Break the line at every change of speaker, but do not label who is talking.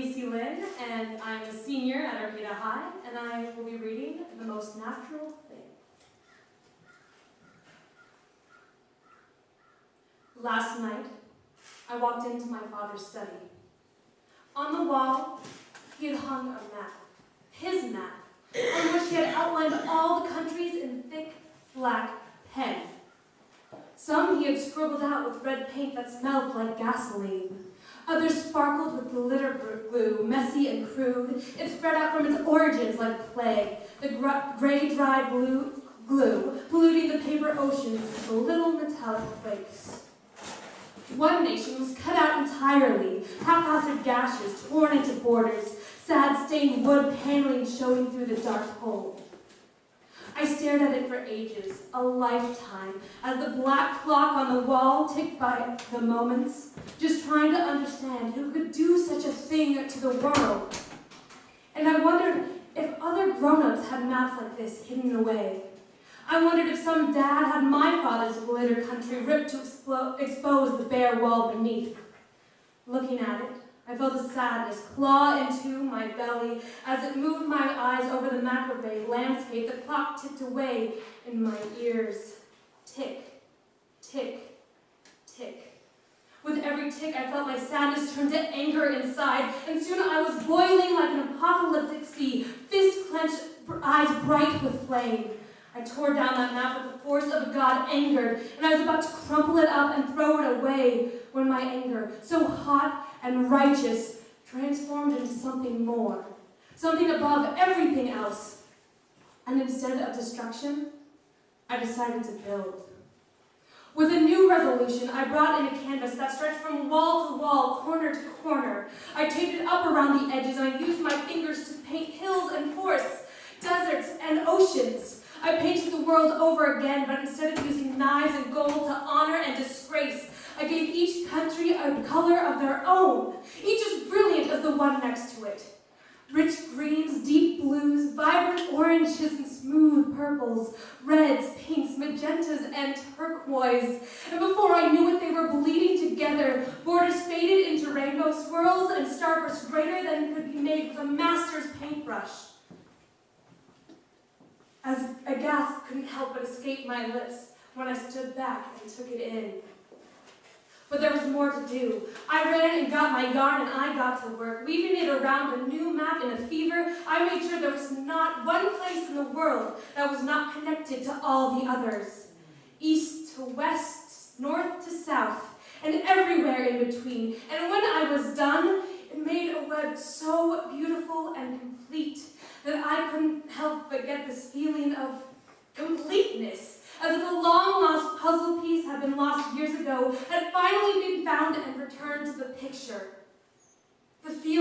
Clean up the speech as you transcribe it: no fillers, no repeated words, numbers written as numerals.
Lynn, and I'm a senior at Arcata High, and I will be reading The Most Natural Thing. Last night, I walked into my father's study. On the wall, he had hung a map, his map, on which he had outlined all the countries in thick, black pen. Some he had scribbled out with red paint that smelled like gasoline. Others sparkled with glitter glue, messy and crude. It spread out from its origins like plague, the gray, dry glue, polluting the paper oceans with little metallic flakes. One nation was cut out entirely, haphazard gashes torn into borders, sad stained wood paneling showing through the dark hole. I stared at it for ages, a lifetime, as the black clock on the wall ticked by the moments, just trying to understand who could do such a thing to the world. And I wondered if other grown-ups had maps like this hidden away. I wondered if some dad had my father's glitter country ripped to expose the bare wall beneath. Looking at it, I felt a sadness claw into my belly as it moved my eyes over the macrame landscape. The clock ticked away in my ears. Tick, tick, tick. With every tick, I felt my sadness turn to anger inside, and soon I was boiling like an apocalyptic sea, fist clenched, eyes bright with flame. I tore down that map with the force of a god angered, and I was about to crumple it up and throw it away when my anger, so hot and righteous, transformed into something more, something above everything else. And instead of destruction, I decided to build. With a new resolution, I brought in a canvas that stretched from wall to wall, corner to corner. I taped it up around the edges, and I used my fingers to paint hills and forests, deserts and oceans. I painted the world over again, but instead of using knives and gold to honor and disgrace, I gave each country a color of their own, each as brilliant as the one next to it. Rich greens, deep blues, vibrant oranges and smooth purples, reds, pinks, magentas, and turquoise. And before I knew it, they were bleeding together. Borders faded into rainbow swirls and starbursts greater than could be made with a master's paintbrush. As a gasp couldn't help but escape my lips when I stood back and took it in. But there was more to do. I ran and got my yarn, and I got to work, weaving it around the new map in a fever. I made sure there was not one place in the world that was not connected to all the others. East to west, north to south, and everywhere in between. And when I was done, it made a web so beautiful and complete that I couldn't help but get this feeling of completeness, as if a long-lost puzzle piece had been lost years ago, had finally been found and returned to the picture. The feeling